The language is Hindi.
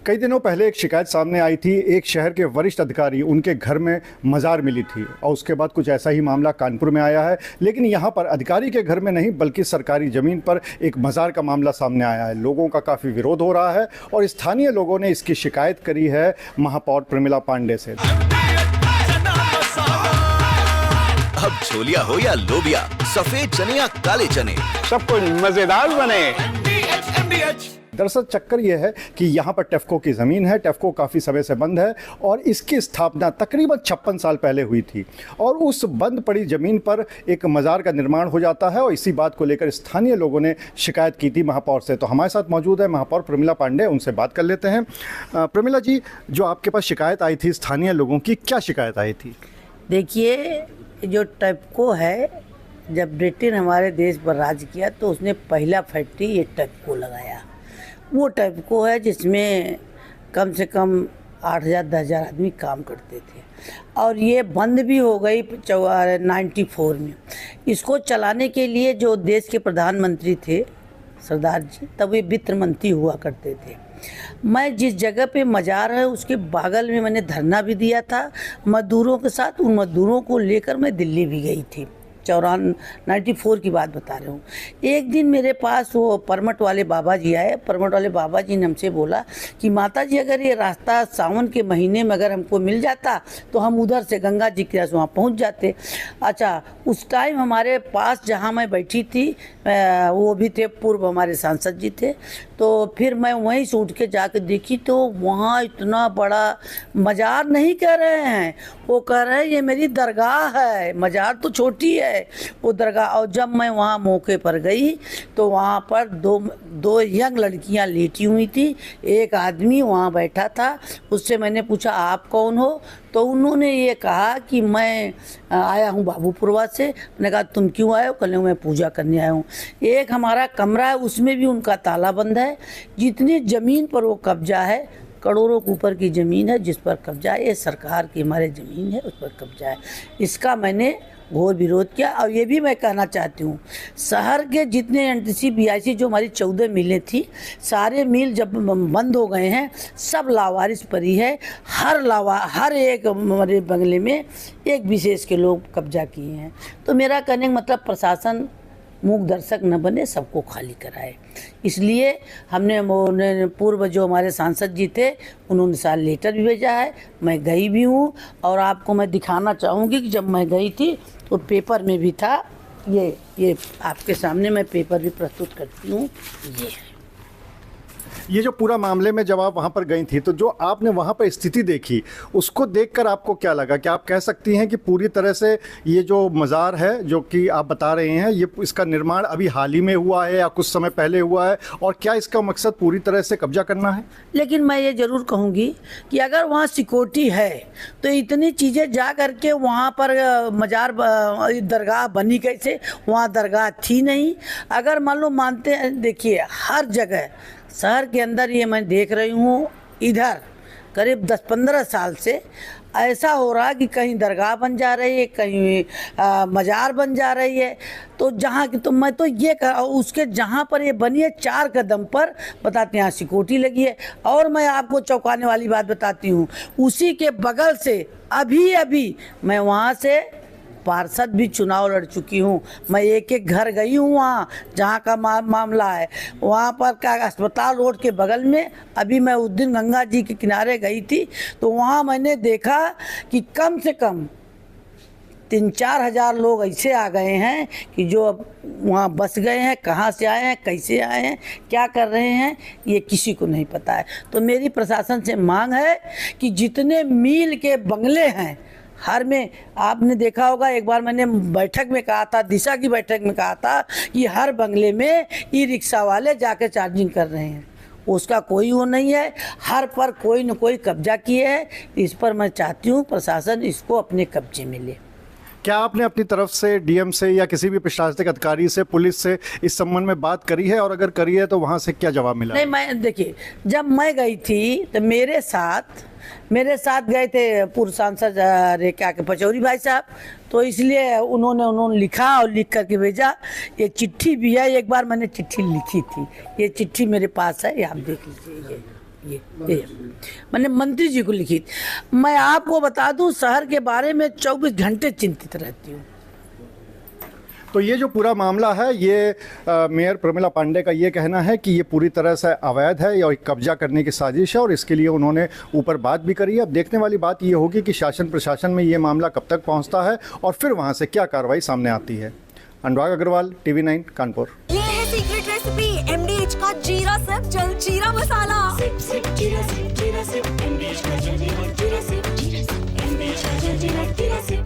कई दिनों पहले एक शिकायत सामने आई थी। एक शहर के वरिष्ठ अधिकारी, उनके घर में मज़ार मिली थी और उसके बाद कुछ ऐसा ही मामला कानपुर में आया है। लेकिन यहाँ पर अधिकारी के घर में नहीं बल्कि सरकारी ज़मीन पर एक मज़ार का मामला सामने आया है। लोगों का काफ़ी विरोध हो रहा है और स्थानीय लोगों ने इसकी शिकायत करी है महापौर प्रमिला पांडे से। अब छोलिया हो या लोबिया, सफेद चने या काले चने, सब कुछ मजेदार बने। दरअसल चक्कर यह है कि यहाँ पर टेफको की ज़मीन है। टेफको काफ़ी समय से बंद है और इसकी स्थापना तकरीबन 56 साल पहले हुई थी और उस बंद पड़ी ज़मीन पर एक मज़ार का निर्माण हो जाता है और इसी बात को लेकर स्थानीय लोगों ने शिकायत की थी महापौर से। तो हमारे साथ मौजूद है महापौर प्रमिला पांडे, उनसे बात कर लेते हैं। प्रमिला जी, जो आपके पास शिकायत आई थी स्थानीय लोगों की, क्या शिकायत आई थी? देखिए, जो टेफको है, जब ब्रिटेन हमारे देश पर राज किया तो उसने पहला फैक्ट्री ये टेफको लगाया। वो टेफको है जिसमें कम से कम 8,000-10,000 आदमी काम करते थे और ये बंद भी हो गई 94 में। इसको चलाने के लिए जो देश के प्रधानमंत्री थे सरदार जी, तब ये वित्त मंत्री हुआ करते थे। मैं जिस जगह पे मज़ार है उसके बगल में मैंने धरना भी दिया था मजदूरों के साथ। उन मजदूरों को लेकर मैं दिल्ली भी गई थी। 94 की बात बता रहा हूँ। एक दिन मेरे पास वो परमट वाले बाबा जी आए। परमट वाले बाबा जी ने हमसे बोला कि माता जी, अगर ये रास्ता सावन के महीने में अगर हमको मिल जाता तो हम उधर से गंगा जी के वहाँ पहुँच जाते। अच्छा, उस टाइम हमारे पास जहाँ मैं बैठी थी वो भी थे, पूर्व हमारे सांसद जी थे। तो फिर मैं वहीं से उठ के जाकर देखी तो वहाँ इतना बड़ा मज़ार नहीं कह रहे हैं, वो कह रहे हैं ये मेरी दरगाह है। मज़ार तो छोटी है वो दरगाह। और जब मैं वहाँ मौके पर गई तो वहाँ पर दो यंग लड़कियाँ लेटी हुई थी। एक आदमी वहाँ बैठा था। उससे मैंने पूछा आप कौन हो? तो उन्होंने ये कहा कि मैं आया हूँ बाबूपुरवा से। मैंने कहा तुम क्यों आए हो? कहने मैं पूजा करने आया हूँ। एक हमारा कमरा है उसमें भी उनका ताला बंद है। जितनी ज़मीन पर वो कब्जा है, करोड़ों के ऊपर की ज़मीन है जिस पर कब्जा है, ये सरकार की हमारे ज़मीन है, उस पर कब्जा है। इसका मैंने घोर विरोध किया। और ये भी मैं कहना चाहती हूँ, शहर के जितने NTC BIC जो हमारी 14 मिलें थी, सारे मिल जब बंद हो गए हैं, सब लावारिस पड़ी है। हर एक हमारे बंगले में एक विशेष के लोग कब्जा किए हैं। तो मेरा कहने का मतलब प्रशासन मूक दर्शक न बने, सबको खाली कराए। इसलिए हमने पूर्व जो हमारे सांसद जी थे उन्होंने साल लेटर भी भेजा है। मैं गई भी हूँ और आपको मैं दिखाना चाहूँगी कि जब मैं गई थी तो पेपर में भी था। ये आपके सामने मैं पेपर भी प्रस्तुत करती हूँ। ये जो पूरा मामले में जब आप वहाँ पर गई थी तो जो आपने वहाँ पर स्थिति देखी उसको देखकर आपको क्या लगा? क्या आप कह सकती हैं कि पूरी तरह से ये जो मज़ार है जो कि आप बता रहे हैं, ये इसका निर्माण अभी हाल ही में हुआ है या कुछ समय पहले हुआ है, और क्या इसका मकसद पूरी तरह से कब्जा करना है? लेकिन मैं ये ज़रूर कहूँगी कि अगर वहाँ सिक्योरिटी है तो इतनी चीज़ें जा करके वहाँ पर मज़ार दरगाह बनी कैसे? वहाँ दरगाह थी नहीं। अगर मान लो मानते हैं, देखिए हर जगह शहर के अंदर ये मैं देख रही हूँ, इधर करीब 10-15 साल से ऐसा हो रहा है कि कहीं दरगाह बन जा रही है, कहीं मज़ार बन जा रही है। तो जहाँ की तो मैं तो ये उसके जहाँ पर ये बनी है 4 कदम पर बताते हैं यहाँ सिक्योरिटी लगी है। और मैं आपको चौंकाने वाली बात बताती हूँ, उसी के बगल से अभी मैं वहाँ से पार्षद भी चुनाव लड़ चुकी हूँ। मैं एक घर गई हूँ वहाँ जहाँ का मामला है। वहाँ पर का अस्पताल रोड के बगल में अभी मैं उस दिन गंगा जी के किनारे गई थी तो वहाँ मैंने देखा कि कम से कम 3-4 हज़ार लोग ऐसे आ गए हैं कि जो अब वहाँ बस गए हैं। कहाँ से आए हैं, कैसे आए हैं, क्या कर रहे हैं, ये किसी को नहीं पता है। तो मेरी प्रशासन से मांग है कि जितने मील के बंगले हैं हर में, आपने देखा होगा एक बार मैंने बैठक में कहा था, दिशा की बैठक में कहा था कि हर बंगले में ई-रिक्शा वाले जाकर चार्जिंग कर रहे हैं। उसका कोई वो नहीं है। हर पर कोई न कोई कब्जा किए है। इस पर मैं चाहती हूँ प्रशासन इसको अपने कब्जे में ले। क्या आपने अपनी तरफ से DM से या किसी भी प्रशासनिक अधिकारी से, पुलिस से इस संबंध में बात करी है, और अगर करी है तो वहाँ से क्या जवाब मिला? नहीं, मैं देखिए जब मैं गई थी तो मेरे साथ गए थे पूर्व सांसद क्या के पचौरी भाई साहब। तो इसलिए उन्होंने लिखा और लिख करके भेजा। ये चिट्ठी भी है, एक बार मैंने चिट्ठी लिखी थी, ये चिट्ठी मेरे पास है, ये आप देख लीजिए। ये मैंने मंत्री जी को लिखी। मैं आपको बता दूं, शहर के बारे में 24 घंटे चिंतित रहती हूँ। तो ये जो पूरा मामला है, ये मेयर प्रमिला पांडे का ये कहना है कि ये पूरी तरह से अवैध है और कब्जा करने की साजिश है, और इसके लिए उन्होंने ऊपर बात भी करी है। अब देखने वाली बात ये होगी कि शासन प्रशासन में ये मामला कब तक पहुंचता है और फिर वहां से क्या कार्रवाई सामने आती है। अनुराग अग्रवाल, TV9 कानपुर। ये है सीक्रेट रेसिपी MDH का जीरा सिर्फ जलजीरा मसाला।